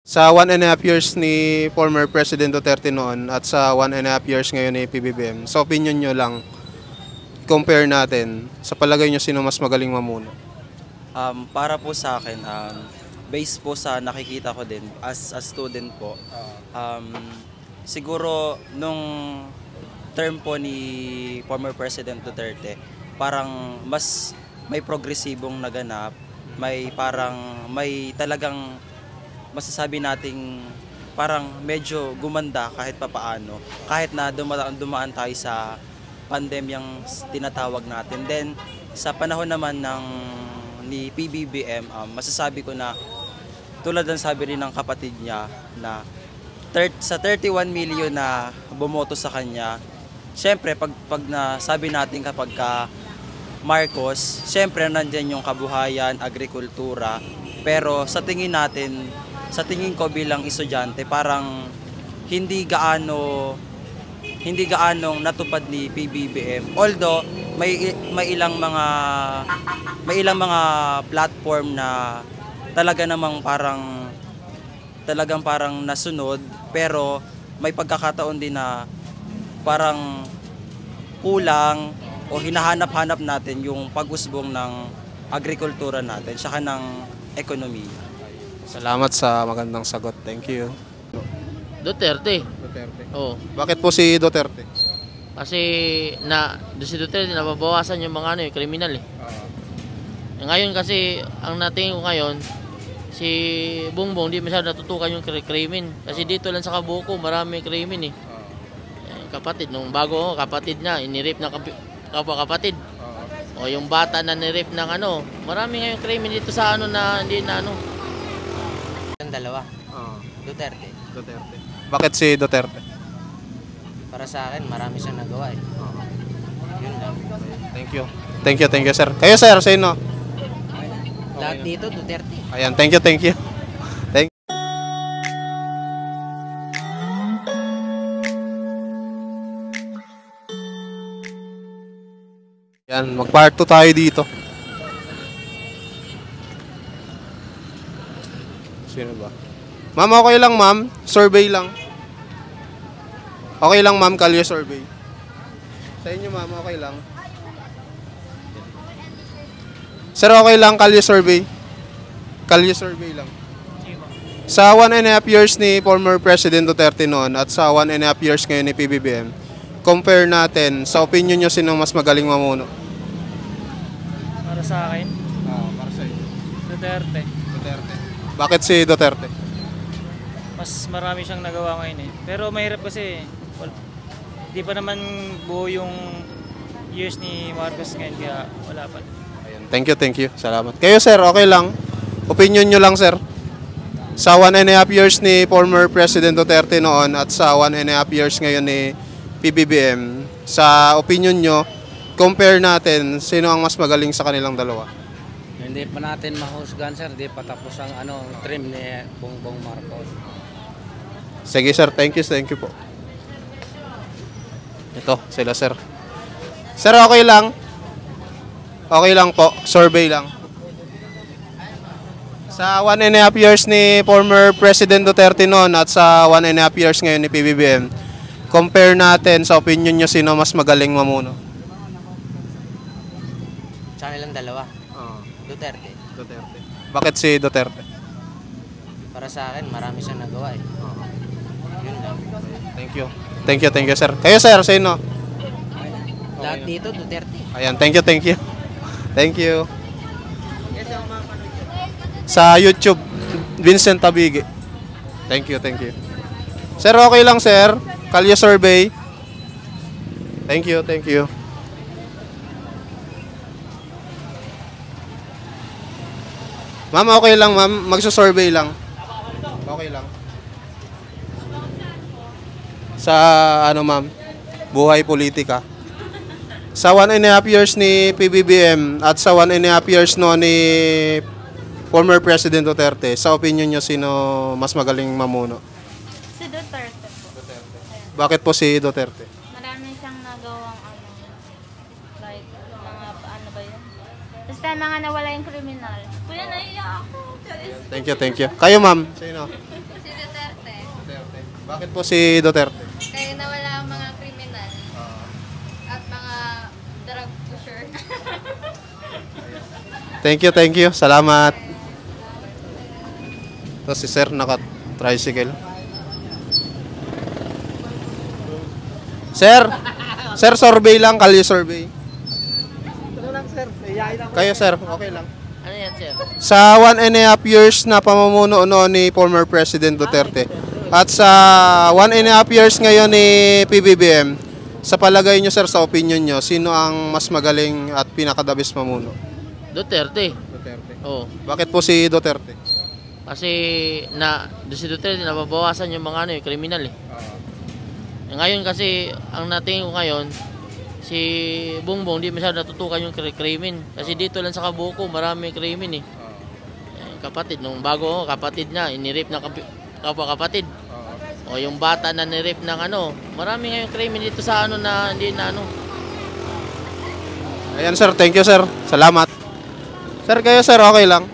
Sa 1.5 years ni former President Duterte noon at sa 1.5 years ngayon ni PBBM, sa opinion nyo lang, compare natin, sa palagay nyo sino mas magaling mamuno? Para po sa akin, based po sa nakikita ko din as a student po, siguro nung term po ni former President Duterte, parang mas may progresibong naganap, may talagang masasabi nating parang medyo gumanda kahit papaano, kahit na dumaan tayo sa pandemyang tinatawag natin. Then sa panahon naman ni PBBM, masasabi ko na tulad ng sabi rin ng kapatid niya na sa 31 million na bumoto sa kanya, syempre pag nasabi natin kapag Marcos, syempre nandyan yung kabuhayan, agrikultura, pero sa tingin ko bilang estudyante, parang hindi gaanong natupad ni PBBM. Although may ilang mga platform na talagang parang nasunod, pero may pagkakataon din na parang kulang o hinahanap-hanap natin yung pag-usbong ng agrikultura natin saka ng ekonomiya. Salamat sa magandang sagot. Thank you. Duterte. Duterte. Oo. Bakit po si Duterte? Kasi si Duterte nababawasan yung mga yung kriminal eh. Ngayon kasi ang natingin ko ngayon, si Bongbong di masyado natutukan yung krimen. Kasi dito lang sa Kabuko marami krimen eh. Kapatid nung bago kapatid niya inirip ng kapatid. O yung bata na nirip ng marami ngayon krimen dito sa na hindi na Dalawa. Duterte. Duterte. Bakit si Duterte? Para sa akin, marami siyang nagawa eh. Yun lang. Thank you, sir. Kayo, sir, sino? Lahat dito, Duterte. Ayan, thank you. Yan, mag-part 2 tayo dito. Sino ba? Ma'am, okay lang ma'am. Survey lang. Okay lang ma'am, kalye survey. Sa inyo ma'am, okay lang. Sir, okay lang, kalye survey. Kalye survey lang. Sa 1.5 years ni former President Duterte noon at sa 1.5 years ngayon ni PBBM, compare natin, sa opinion nyo, sino mas magaling mamuno? Para sa akin, Para sa inyo. Duterte. Duterte. Bakit si Duterte? Mas marami siyang nagawa ngayon eh. Pero mahirap kasi, di pa naman buo yung years ni Marcos ngayon, kaya wala pa. Ayan. Thank you. Salamat. Kayo sir, okay lang? Opinion nyo lang sir. Sa 1.5 years ni former President Duterte noon at sa 1.5 years ngayon ni PBBM, sa opinion nyo, compare natin sino ang mas magaling sa kanilang dalawa? Hindi pa natin mahusgan, sir. Hindi pa tapos ang trim ni Bongbong Marcos. Sige sir, thank you po. Ito, sila sir. Sir, okay lang? Okay lang po, survey lang. Sa 1.5 years ni former President Duterte noon at sa 1.5 years ngayon ni PBBM, compare natin sa opinion nyo sino mas magaling mamuno? Sa kanilang dalawa. Duterte. Bakit si Duterte? Para sa akin, marami siyang nagawa eh. Yun lang. Thank you sir. Kayo sir, sino? Lahat dito, Duterte. Ayan, thank you. Sa YouTube, Vincent Tabige. Thank you. Sir, okay lang sir. Kalye survey. Thank you. Ma'am, okay lang ma'am. Magsusurvey lang. Okay lang. Sa ma'am, buhay politika. Sa 1.5 years ni PBBM at sa 1.5 years no ni former President Duterte, sa opinion nyo, sino mas magaling mamuno? Si Duterte po. Bakit po si Duterte? Marami siyang nagawang like mga ba yun? Basta mga nawala yung kriminal. Kuya, naiiyak ako. Thank you. Kayo ma'am, sino? Si Duterte. Duterte. Bakit po si Duterte? Kaya nawala ang mga kriminal. At mga drug pusher. Thank you. Salamat. Ito si Sir, naka-tricycle. Sir, survey lang, kalye survey. Kayo, sir, okay lang. Ano yan, sir? Sa 1.5 years na pamumuno noon ni former President Duterte at sa 1.5 years ngayon ni PBBM, sa palagay nyo, sir, sa opinion nyo, sino ang mas magaling at pinakadabis mamuno? Duterte. Duterte. Oo. Bakit po si Duterte? Kasi si Duterte nababawasan yung mga yung kriminal eh. Ngayon kasi ang natingin ko ngayon si Bongbong di masyado natutukan yung krimen. Kasi dito lang sa Kabuko marami krimen eh. Kapatid nung bago kapatid niya inirip ng kapwa kapatid. O yung bata na nirip ng marami ngayong krimen dito sa na hindi na Ayan, sir, thank you, sir. Salamat. Sir, kayo, sir, okay lang?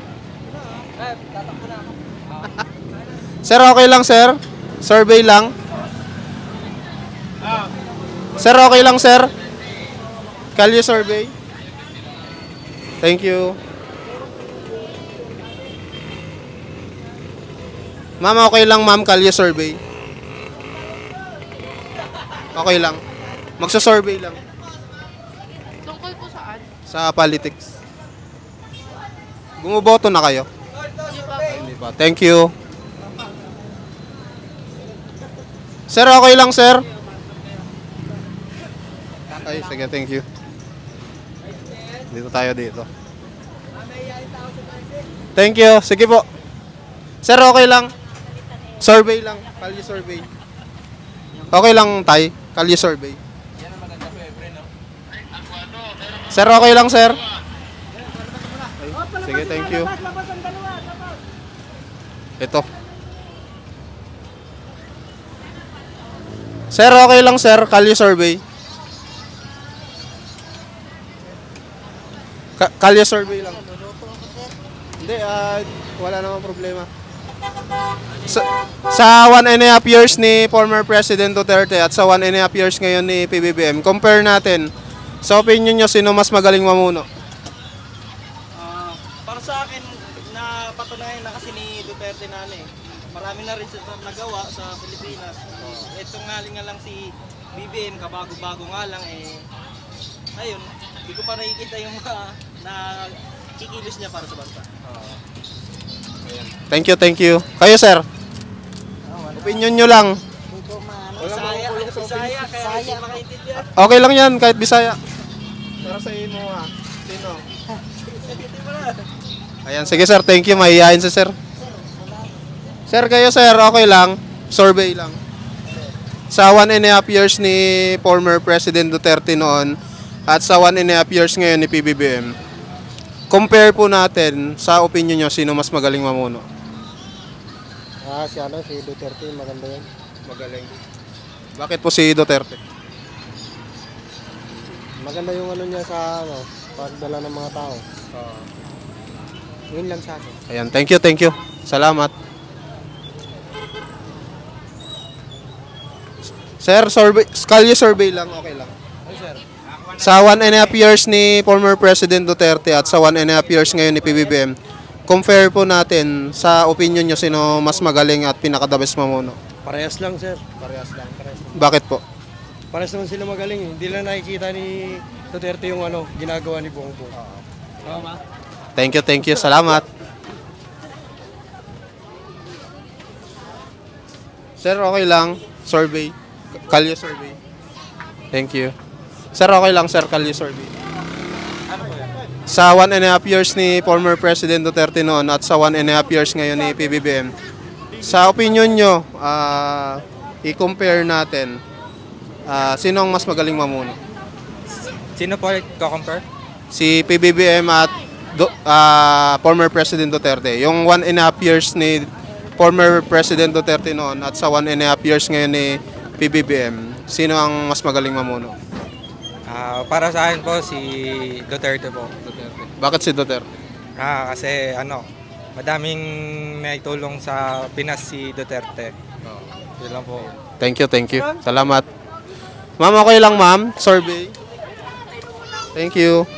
Sir, okay lang, sir? Survey lang? Sir, okay lang, sir? Kalye survey? Thank you. Ma'am, okay lang, ma'am, kalye survey? Okay lang. Magsa-survey lang. Tungkol po saan? Sa politics. Bumuboto na kayo? Hindi pa. Thank you. Sir, okay lang, sir? Ay, sige, thank you. Dito tayo dito. Thank you. Sige po. Sir, okay lang? Survey lang. Kalye survey. Okay lang, tay? Kalye survey. Sir, okay lang, sir? Ay, sige, thank you. Ito. Sir, okay lang, sir? Kalye survey. Kalye survey lang. Hindi, wala namang problema. Sa 1.5 years ni former President Duterte at sa 1.5 years ngayon ni PBBM, compare natin. Sa opinion nyo, sino mas magaling mamuno? Para sa akin, na patunayan na kasi ni Duterte marami na rin siya nagawa sa Pilipinas. Ito nga lang si BBM, kabago-bago nga lang ayun, hindi ko pa nakikita yung mga na kikilos niya para sa bansa. Thank you. Kayo, sir? Opinion nyo lang. Bisaya, kaya hindi makaintindihan. Okay lang yan, kahit Bisaya. Para sa imo ha. Sino? Ayan, sige sir, thank you. Mahihayin si sir. Sir, kayo sir, okay lang. Survey lang. Sa 1.5 years ni former President Duterte noon at sa 1.5 years ngayon ni PBBM, compare po natin sa opinion nyo, sino mas magaling mamuno? Si Duterte, maganda yan. Magaling. Bakit po si Duterte? Maganda yung niya sa pagdala ng mga tao. Yun lang sa akin. Ayan, thank you. Salamat. Sir, kalye survey lang, okay lang. Sa 1.5 years ni former President Duterte at sa 1.5 years ngayon ni PBBM, compare po natin sa opinion nyo, sino mas magaling at pinakadabis mamuno? Parehas lang, sir. Parehas lang. Bakit po? Parehas naman sila magaling. Hindi lang nakikita ni Duterte yung ginagawa ni Bongbong. Thank you. Salamat. Sir, okay lang. Survey. Kalye survey. Thank you. Sir, okay lang, sir. Kalye survey. Sa 1.5 years ni former President Duterte noon at sa 1.5 years ngayon ni PBBM, sa opinion nyo, i-compare natin, sino ang mas magaling mamuno? Sino po i-compare? Si PBBM at former President Duterte. Yung 1.5 years ni former President Duterte noon at sa 1.5 years ngayon ni PBBM, sino ang mas magaling mamuno? Para sa akin po, si Duterte po. Bakit si Duterte? Kasi madaming naitulong sa Pinas si Duterte. Yun lang po. Thank you, thank you. Salamat. Ma'am, okay lang ma'am? Survey. Thank you.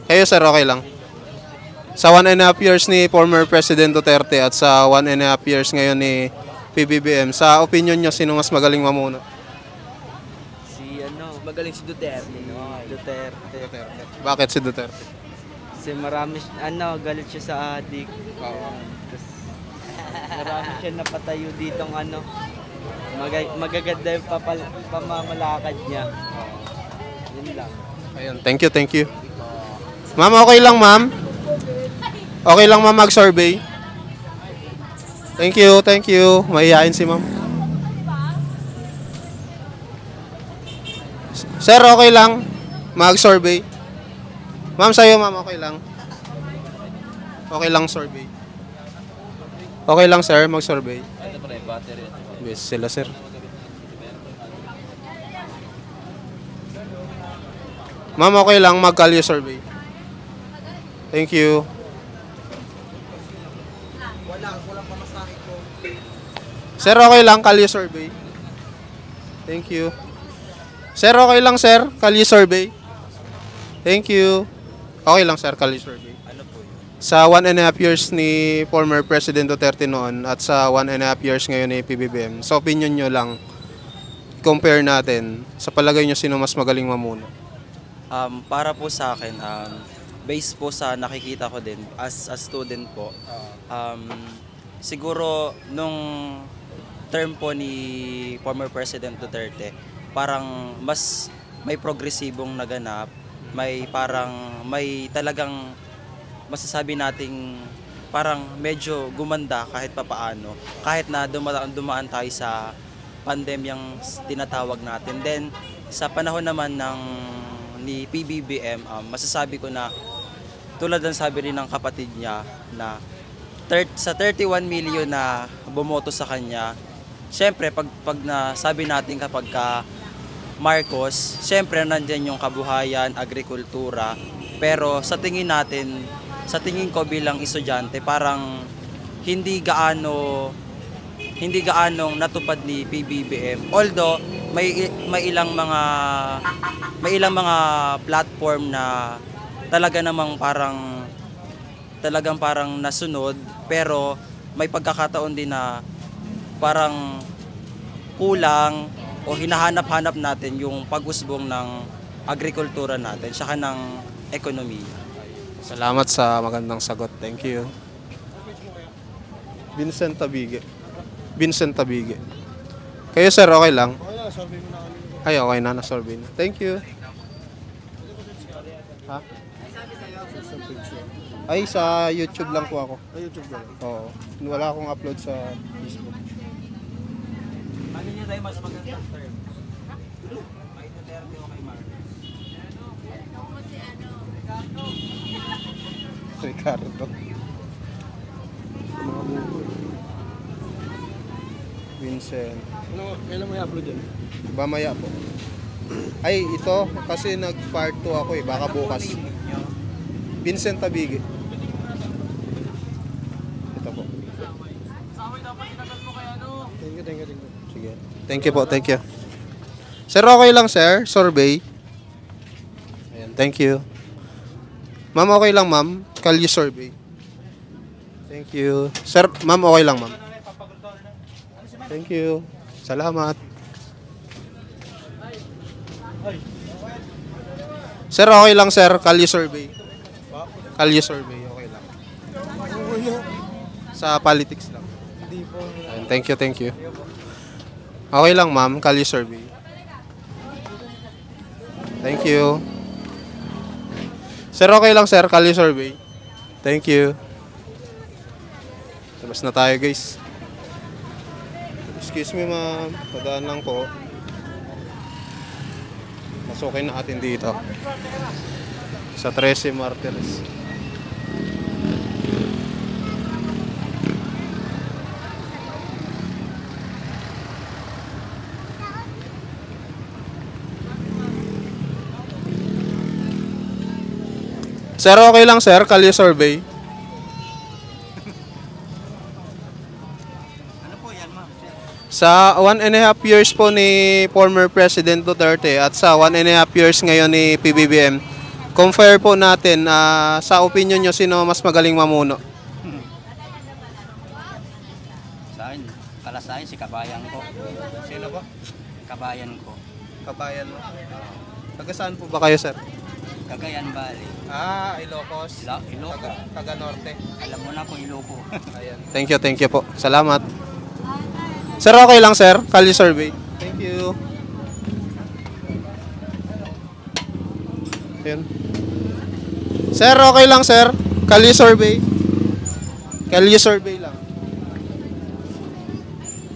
Kayo sir, okay lang? Sa 1.5 years ni former President Duterte at sa 1.5 years ngayon ni PBBM, sa opinion nyo, sino mas magaling mamuno? Magaling si Duterte, no? Duterte. Bakit si Duterte? Kasi galit siya sa adik. Tapos, marami siya napatayo ditong magaganda yung pamamalakad niya. Yun lang. Ayun, thank you, thank you. Ma'am, okay lang ma'am? Okay lang ma'am mag-survey? Thank you, thank you. Mahihain si ma'am. Sir, okay lang mag-survey? Ma'am, sa'yo ma'am, okay lang? Okay lang survey? Okay lang sir, mag-survey? Yes, sila sir. Ma'am, okay lang mag-value survey? Thank you. Sir, okay lang kalye survey? Thank you. Sir, okay lang sir kalye survey? Thank you. Okay lang sir kalye survey? Ano po yun? Sa 1.5 years ni former President Duterte noon at sa 1.5 years ngayon ni PBBM, sa opinion nyo lang, compare natin, sa palagay nyo sino mas magaling mamuno? Para po sa akin, based po sa nakikita ko din as a student po, siguro nung term po ni former President Duterte, parang mas may progresibong naganap, may talagang masasabi nating parang medyo gumanda kahit papaano, kahit na dumaan tayo sa pandemyang tinatawag natin. Then sa panahon naman ni PBBM, masasabi ko na tulad ng sabi rin ng kapatid niya na sa 31 million na bumoto sa kanya, syempre pag nasabi natin kapag Marcos, syempre nandyan yung kabuhayan, agrikultura, pero sa tingin ko bilang estudyante, parang hindi gaanong natupad ni PBBM. Although may ilang mga platform na talagang parang nasunod, pero may pagkakataon din na parang kulang o hinahanap-hanap natin yung pag-usbong ng agrikultura natin saka ng ekonomiya. Salamat sa magandang sagot. Thank you. Vincent Tabige. Kayo sir, okay lang? Okay lang, survey mo na kami. Ay, okay na, na-survey na. Thank you. Ha? Ay, sa YouTube lang po ako. YouTube lang. Oo. Wala akong upload sa Facebook. Ano niyo tayo mas magandang term? Kay Duterte o kay Marcos? Ricardo. Vincent. Kailan mo i-upload yan? Mamaya po. Ay, ito. Kasi nag-part 2 ako eh. Baka bukas. Vincent Tabige. Ito po. Thank you. Sige. Thank you po, thank you. Sir, okay lang sir? Survey. Ayan, thank you. Ma'am, okay lang ma'am? Kalye survey. Thank you. Sir, ma'am, okay lang ma'am? Thank you. Salamat. Sir, okay lang sir? Kalye survey. Kalye survey, okay lang. Sa politics lang. Ayan, thank you. Okay lang ma'am, kalye survey. Thank you. Sir, okay lang sir, kalye survey. Thank you. Labas na tayo guys. Excuse me ma'am, padaan lang po. Pasukin natin dito. Sa 13 Martires. Sir, okay lang sir, kalye survey. Ano po yan, ma'am? Sa 1.5 years po ni former President Duterte at sa 1.5 years ngayon ni PBBM, compare po natin sa opinion nyo sino mas magaling mamuno. Para sa akin, si kabayan ko. Sino po? Kabayan ko. Kabayan mo. Taga saan po ba kayo sir? Cagayan Valley. Ilocos. Iloco. Taga Norte. Alam mo na kung Iloco. Ayan. Thank you po. Salamat. Sir, okay lang sir, kalye survey. Thank you. Ayan. Sir, okay lang sir, kalye survey. Kalye survey lang.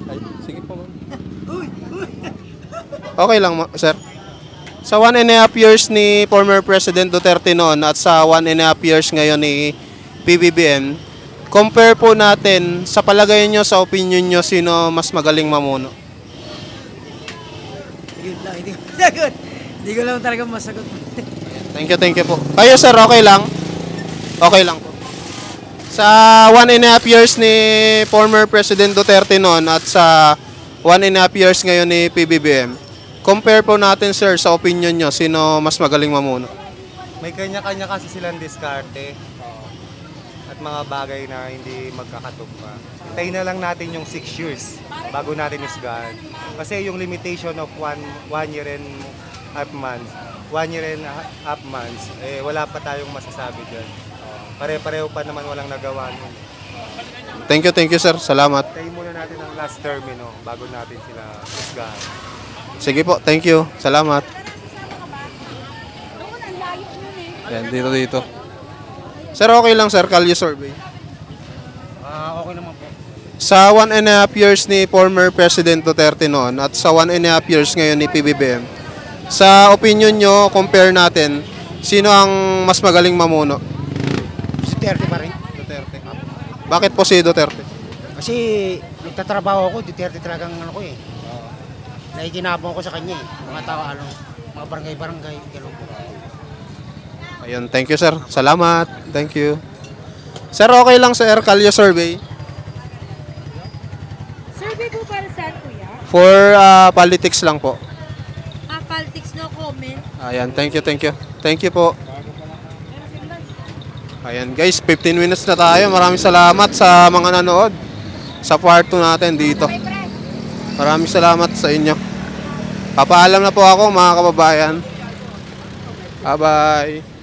Ay, sige po ma'am. Okay lang sir. Sa 1.5 years ni former President Duterte noon at sa 1.5 years ngayon ni PBBM, compare po natin sa palagay nyo, sa opinion nyo, sino mas magaling mamuno? Hindi ko lang talaga masagot. Thank you po. Kayo sir, okay lang? Okay lang po. Sa 1.5 years ni former President Duterte noon at sa 1.5 years ngayon ni PBBM, compare po natin sir sa opinion nyo, sino mas magaling mamuno? May kanya-kanya kasi silang diskarte at mga bagay na hindi magkakatugma. Hintayin na lang natin yung 6 years bago natin isgahan. Kasi yung limitation of 1 year and half months, 1 year and half months, wala pa tayong masasabi dyan. Pare-pareho pa naman walang nagawa nun. Thank you sir. Salamat. Hintayin muna natin ang last term bago natin sila isgahan. Sige po, thank you. Salamat. Yan, dito. Sir, okay lang sir, kalye survey. Okay naman po. Sa 1.5 years ni former President Duterte noon at sa 1.5 years ngayon ni PBBM, sa opinion nyo, compare natin, sino ang mas magaling mamuno? Si Duterte pa rin. Duterte. Bakit po si Duterte? Kasi nagtatrabaho ako, Duterte talagang ano ko eh. Nakikinabang ako sa kanya eh. Mga tao, mga barangay-barangay, gano'n po. Ayun, thank you sir. Salamat. Thank you. Sir, okay lang sir, kalye survey. Survey po para saan, kuya? For politics lang po. Politics, no comment. Ayan, thank you. Thank you po. Ayan guys, 15 minutes na tayo. Maraming salamat sa mga nanood sa part 2 natin dito. Maraming salamat sa inyo. Papaalam na po ako mga kababayan. Bye-bye.